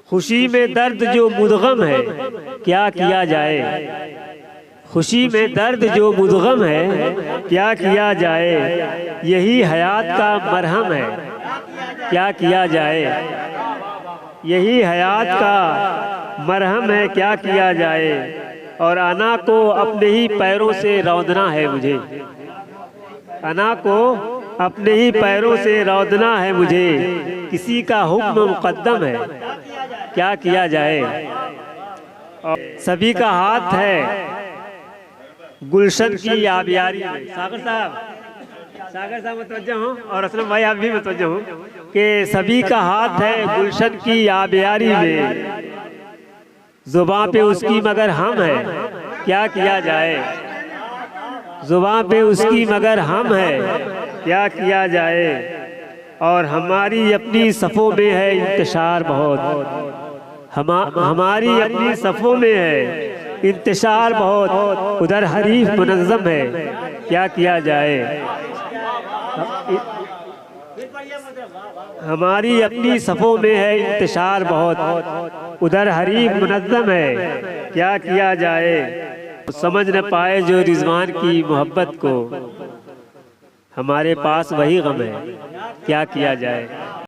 खुशी में दर्द जो मुदगम है क्या किया जाए। खुशी में दर्द जो मुदगम है क्या किया जाए। यही हयात का मरहम है क्या किया जाए। यही हयात का मरहम है क्या किया जाए। और अना को अपने ही पैरों से रौंदना है मुझे। अना को अपने ही पैरों से रौंदना है मुझे। किसी का हुक्म मुकद्दम है क्या किया जाए। और सभी का हाथ है गुलशन की आबियारी में। सागर साहब मतवज्जह हो और असलम भाई आप भी मतवज्जह हो कि सभी का हाथ है गुलशन की आबियारी में। जुबान पे उसकी मगर हम है क्या किया जाए। जुबान पे उसकी मगर हम है क्या किया जाए। और हमारी अपनी सफ़ों में है इंतशार बहुत। हमारी अपनी सफ़ों में है इंतशार बहुत। उधर हरीफ मुनज़्ज़म है क्या किया जाए। हमारी अपनी सफ़ों में है इंतशार बहुत। उधर हरीफ मुनज़्ज़म है क्या किया जाए। समझ न पाए जो रिज़वान की मोहब्बत को। हमारे पास वही गम है क्या किया जाए।